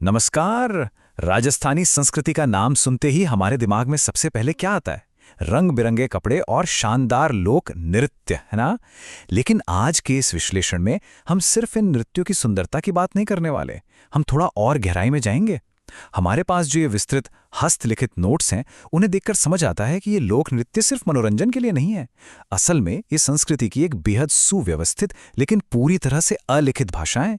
नमस्कार। राजस्थानी संस्कृति का नाम सुनते ही हमारे दिमाग में सबसे पहले क्या आता है? रंग बिरंगे कपड़े और शानदार लोक नृत्य, है ना? लेकिन आज के इस विश्लेषण में हम सिर्फ इन नृत्यों की सुंदरता की बात नहीं करने वाले। हम थोड़ा और गहराई में जाएंगे। हमारे पास जो ये विस्तृत हस्तलिखित नोट्स हैं, उन्हें देखकर समझ आता है कि ये लोक नृत्य सिर्फ मनोरंजन के लिए नहीं है। असल में ये संस्कृति की एक बेहद सुव्यवस्थित लेकिन पूरी तरह से अलिखित भाषा है।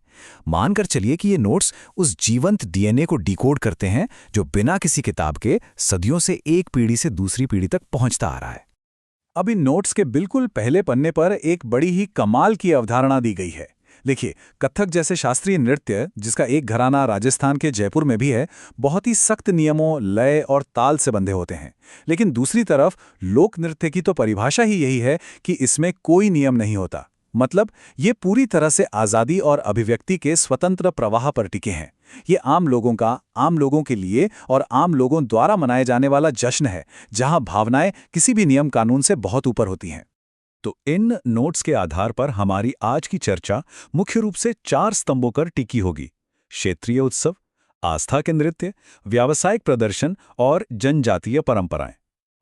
मानकर चलिए कि ये नोट्स उस जीवंत डीएनए को डिकोड करते हैं जो बिना किसी किताब के सदियों से एक पीढ़ी से दूसरी पीढ़ी तक पहुंचता आ रहा है। अब इन नोट्स के बिल्कुल पहले पन्ने पर एक बड़ी ही कमाल की अवधारणा दी गई है। देखिए, कथक जैसे शास्त्रीय नृत्य, जिसका एक घराना राजस्थान के जयपुर में भी है, बहुत ही सख्त नियमों, लय और ताल से बंधे होते हैं। लेकिन दूसरी तरफ लोक नृत्य की तो परिभाषा ही यही है कि इसमें कोई नियम नहीं होता। मतलब ये पूरी तरह से आज़ादी और अभिव्यक्ति के स्वतंत्र प्रवाह पर टिके हैं। ये आम लोगों के लिए और आम लोगों द्वारा मनाए जाने वाला जश्न है, जहां भावनाएं किसी भी नियम कानून से बहुत ऊपर होती हैं। तो इन नोट्स के आधार पर हमारी आज की चर्चा मुख्य रूप से 4 स्तंभों पर टिकी होगी: क्षेत्रीय उत्सव, आस्था के नृत्य, व्यावसायिक प्रदर्शन और जनजातीय परंपराएं।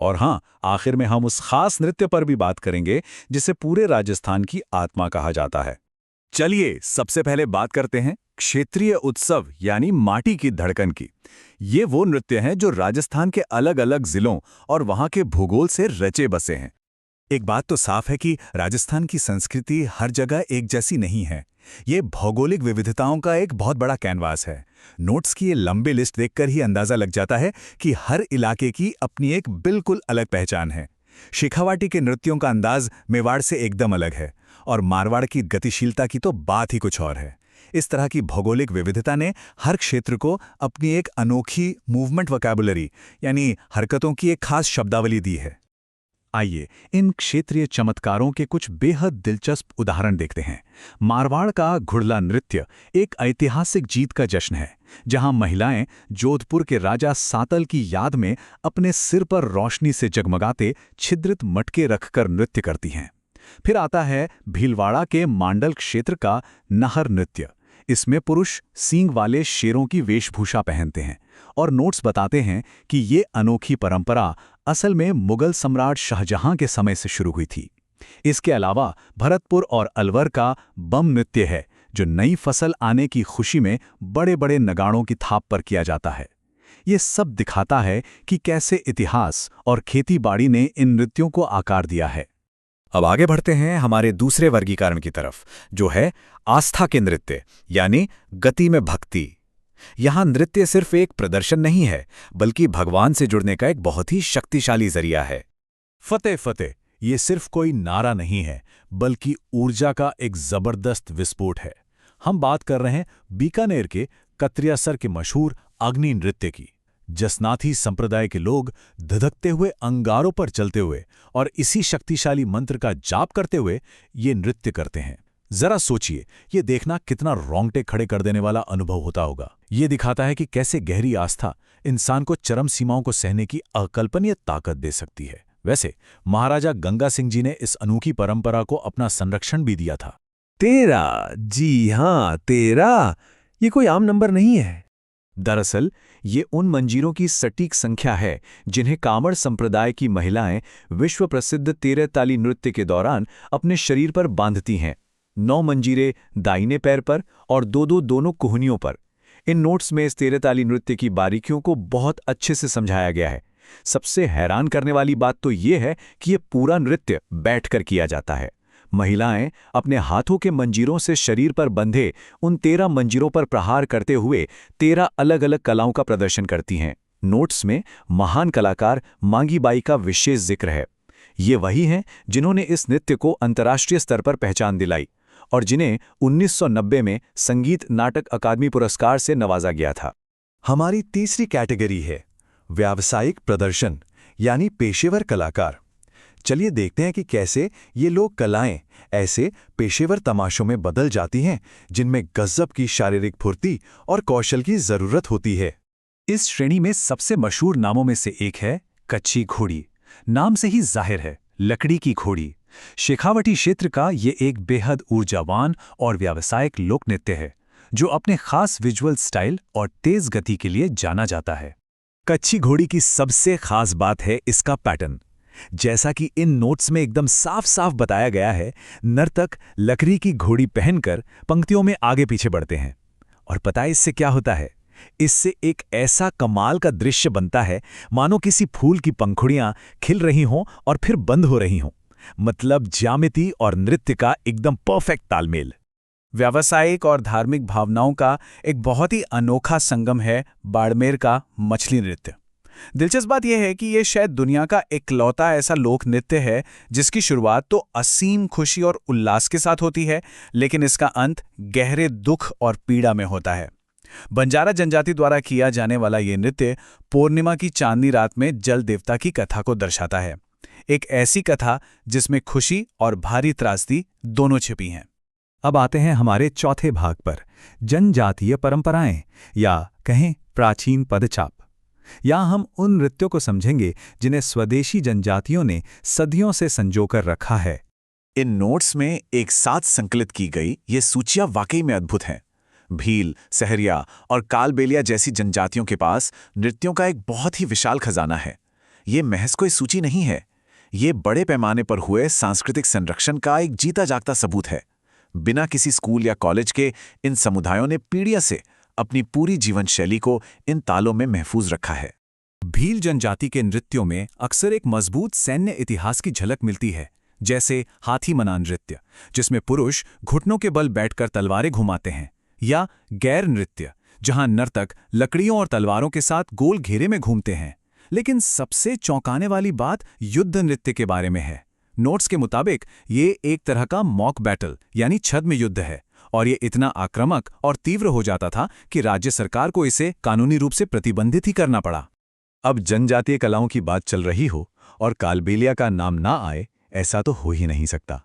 और हाँ, आखिर में हम उस खास नृत्य पर भी बात करेंगे जिसे पूरे राजस्थान की आत्मा कहा जाता है। चलिए सबसे पहले बात करते हैं क्षेत्रीय उत्सव यानी माटी की धड़कन की। ये वो नृत्य हैं जो राजस्थान के अलग अलग जिलों और वहां के भूगोल से रचे बसे हैं। एक बात तो साफ है कि राजस्थान की संस्कृति हर जगह एक जैसी नहीं है। ये भौगोलिक विविधताओं का एक बहुत बड़ा कैनवास है। नोट्स की ये लंबी लिस्ट देखकर ही अंदाजा लग जाता है कि हर इलाके की अपनी एक बिल्कुल अलग पहचान है। शेखावाटी के नृत्यों का अंदाज मेवाड़ से एकदम अलग है और मारवाड़ की गतिशीलता की तो बात ही कुछ और है। इस तरह की भौगोलिक विविधता ने हर क्षेत्र को अपनी एक अनोखी मूवमेंट वोकैबुलरी यानी हरकतों की एक खास शब्दावली दी है। आइए इन क्षेत्रीय चमत्कारों के कुछ बेहद दिलचस्प उदाहरण देखते हैं। मारवाड़ का घुड़ला नृत्य एक ऐतिहासिक जीत का जश्न है, जहां महिलाएं जोधपुर के राजा सातल की याद में अपने सिर पर रोशनी से जगमगाते छिद्रित मटके रखकर नृत्य करती हैं। फिर आता है भीलवाड़ा के मांडल क्षेत्र का नाहर नृत्य। इसमें पुरुष सींग वाले शेरों की वेशभूषा पहनते हैं और नोट्स बताते हैं कि ये अनोखी परंपरा असल में मुगल सम्राट शाहजहां के समय से शुरू हुई थी। इसके अलावा भरतपुर और अलवर का बम नृत्य है, जो नई फसल आने की खुशी में बड़े बड़े नगाड़ों की थाप पर किया जाता है। ये सब दिखाता है कि कैसे इतिहास और खेतीबाड़ी ने इन नृत्यों को आकार दिया है। अब आगे बढ़ते हैं हमारे दूसरे वर्गीकरण की तरफ, जो है आस्था के नृत्य यानी गति में भक्ति। यहाँ नृत्य सिर्फ एक प्रदर्शन नहीं है, बल्कि भगवान से जुड़ने का एक बहुत ही शक्तिशाली जरिया है। फतेह फतेह ये सिर्फ कोई नारा नहीं है, बल्कि ऊर्जा का एक जबरदस्त विस्फोट है। हम बात कर रहे हैं बीकानेर के कत्रियासर के मशहूर अग्नि नृत्य की। जसनाथी संप्रदाय के लोग धधकते हुए अंगारों पर चलते हुए और इसी शक्तिशाली मंत्र का जाप करते हुए ये नृत्य करते हैं। जरा सोचिए, ये देखना कितना रोंगटे खड़े कर देने वाला अनुभव होता होगा। ये दिखाता है कि कैसे गहरी आस्था इंसान को चरम सीमाओं को सहने की अकल्पनीय ताकत दे सकती है। वैसे महाराजा गंगा सिंह जी ने इस अनोखी परंपरा को अपना संरक्षण भी दिया था। 13, जी हाँ 13, ये कोई आम नंबर नहीं है। दरअसल ये उन मंजीरों की सटीक संख्या है जिन्हें कांवड़ संप्रदाय की महिलाएं विश्व प्रसिद्ध 13 ताली नृत्य के दौरान अपने शरीर पर बांधती हैं। 9 मंजीरे दाहिने पैर पर और 2-2 दोनों कुहनियों पर। इन नोट्स में इस 13 ताली नृत्य की बारीकियों को बहुत अच्छे से समझाया गया है। सबसे हैरान करने वाली बात तो ये है कि ये पूरा नृत्य बैठकर किया जाता है। महिलाएं अपने हाथों के मंजीरों से शरीर पर बंधे उन 13 मंजीरों पर प्रहार करते हुए 13 अलग अलग कलाओं का प्रदर्शन करती हैं। नोट्स में महान कलाकार मांगी बाई का विशेष जिक्र है। ये वही हैं जिन्होंने इस नृत्य को अंतर्राष्ट्रीय स्तर पर पहचान दिलाई और जिन्हें 1990 में संगीत नाटक अकादमी पुरस्कार से नवाजा गया था। हमारी तीसरी कैटेगरी है व्यावसायिक प्रदर्शन यानी पेशेवर कलाकार। चलिए देखते हैं कि कैसे ये लोग कलाएं ऐसे पेशेवर तमाशों में बदल जाती हैं जिनमें गजब की शारीरिक फुर्ती और कौशल की जरूरत होती है। इस श्रेणी में सबसे मशहूर नामों में से एक है कच्ची घोड़ी। नाम से ही जाहिर है, लकड़ी की घोड़ी। शेखावटी क्षेत्र का ये एक बेहद ऊर्जावान और व्यावसायिक लोक नृत्य है, जो अपने खास विजुअल स्टाइल और तेज गति के लिए जाना जाता है। कच्छी घोड़ी की सबसे खास बात है इसका पैटर्न। जैसा कि इन नोट्स में एकदम साफ साफ बताया गया है, नर्तक लकड़ी की घोड़ी पहनकर पंक्तियों में आगे पीछे बढ़ते हैं। और पता है इससे क्या होता है? इससे एक ऐसा कमाल का दृश्य बनता है मानो किसी फूल की पंखुड़ियां खिल रही हों और फिर बंद हो रही हों। मतलब ज्यामिति और नृत्य का एकदम परफेक्ट तालमेल। व्यावसायिक और धार्मिक भावनाओं का एक बहुत ही अनोखा संगम है बाड़मेर का मछली नृत्य। दिलचस्प बात यह है कि यह शायद दुनिया का इकलौता ऐसा लोक नृत्य है जिसकी शुरुआत तो असीम खुशी और उल्लास के साथ होती है, लेकिन इसका अंत गहरे दुख और पीड़ा में होता है। बंजारा जनजाति द्वारा किया जाने वाला ये नृत्य पूर्णिमा की चांदनी रात में जल देवता की कथा को दर्शाता है। एक ऐसी कथा जिसमें खुशी और भारी त्रासदी दोनों छिपी हैं। अब आते हैं हमारे चौथे भाग पर, जनजातीय परंपराएं या कहें प्राचीन पदचाप। यहाँ हम उन नृत्यों को समझेंगे जिन्हें स्वदेशी जनजातियों ने सदियों से संजोकर रखा है। इन नोट्स में एक साथ संकलित की गई ये सूचियां वाकई में अद्भुत हैं। भील, सहरिया और कालबेलिया जैसी जनजातियों के पास नृत्यों का एक बहुत ही विशाल खजाना है। ये महज कोई सूची नहीं है, ये बड़े पैमाने पर हुए सांस्कृतिक संरक्षण का एक जीता जागता सबूत है। बिना किसी स्कूल या कॉलेज के इन समुदायों ने पीढ़ियों से अपनी पूरी जीवन शैली को इन तालों में महफूज रखा है। भील जनजाति के नृत्यों में अक्सर एक मजबूत सैन्य इतिहास की झलक मिलती है, जैसे हाथी मना नृत्य, जिसमें पुरुष घुटनों के बल बैठकर तलवारें घुमाते हैं, या गैर नृत्य, जहां नर्तक लकड़ियों और तलवारों के साथ गोल घेरे में घूमते हैं। लेकिन सबसे चौंकाने वाली बात युद्ध नृत्य के बारे में है। नोट्स के मुताबिक ये एक तरह का मॉक बैटल यानी छद्म युद्ध है, और ये इतना आक्रामक और तीव्र हो जाता था कि राज्य सरकार को इसे कानूनी रूप से प्रतिबंधित ही करना पड़ा। अब जनजातीय कलाओं की बात चल रही हो और कालबेलिया का नाम ना आए, ऐसा तो हो ही नहीं सकता।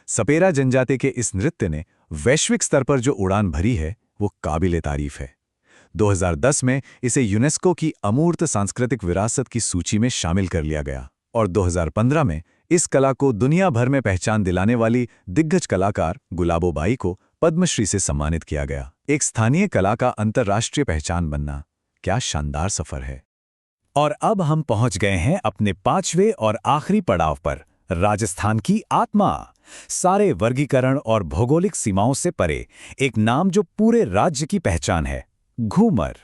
सपेरा जनजाति के इस नृत्य ने वैश्विक स्तर पर जो उड़ान भरी है वो काबिले तारीफ है। 2010 में इसे यूनेस्को की अमूर्त सांस्कृतिक विरासत की सूची में शामिल कर लिया गया, और 2015 में इस कला को दुनिया भर में पहचान दिलाने वाली दिग्गज कलाकार गुलाबो बाई को पद्मश्री से सम्मानित किया गया। एक स्थानीय कला का अंतर्राष्ट्रीय पहचान बनना क्या शानदार सफर है। और अब हम पहुंच गए हैं अपने पांचवें और आखिरी पड़ाव पर, राजस्थान की आत्मा। सारे वर्गीकरण और भौगोलिक सीमाओं से परे एक नाम जो पूरे राज्य की पहचान है, घूमर।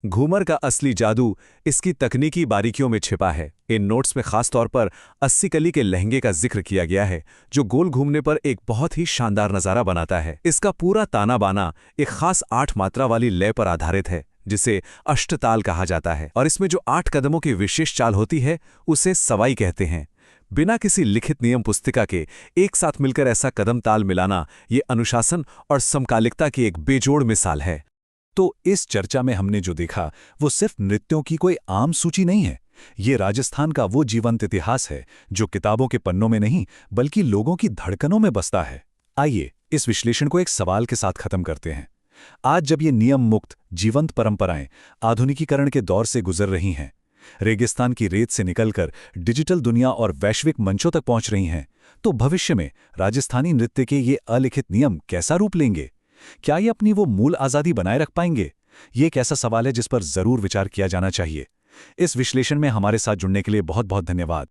घूमर का असली जादू इसकी तकनीकी बारीकियों में छिपा है। इन नोट्स में खास तौर पर 80 कली के लहंगे का जिक्र किया गया है, जो गोल घूमने पर एक बहुत ही शानदार नज़ारा बनाता है। इसका पूरा ताना बाना एक खास 8 मात्रा वाली लय पर आधारित है, जिसे अष्टताल कहा जाता है, और इसमें जो 8 कदमों की विशेष चाल होती है उसे सवाई कहते हैं। बिना किसी लिखित नियम पुस्तिका के एक साथ मिलकर ऐसा कदम ताल मिलाना ये अनुशासन और समकालिकता की एक बेजोड़ मिसाल है। तो इस चर्चा में हमने जो देखा वो सिर्फ नृत्यों की कोई आम सूची नहीं है। ये राजस्थान का वो जीवंत इतिहास है जो किताबों के पन्नों में नहीं बल्कि लोगों की धड़कनों में बसता है। आइए इस विश्लेषण को एक सवाल के साथ खत्म करते हैं। आज जब ये नियम मुक्त जीवंत परंपराएं आधुनिकीकरण के दौर से गुजर रही हैं, रेगिस्तान की रेत से निकलकर डिजिटल दुनिया और वैश्विक मंचों तक पहुंच रही हैं, तो भविष्य में राजस्थानी नृत्य के ये अलिखित नियम कैसा रूप लेंगे? क्या ये अपनी वो मूल आज़ादी बनाए रख पाएंगे? ये एक ऐसा सवाल है जिस पर जरूर विचार किया जाना चाहिए। इस विश्लेषण में हमारे साथ जुड़ने के लिए बहुत बहुत धन्यवाद।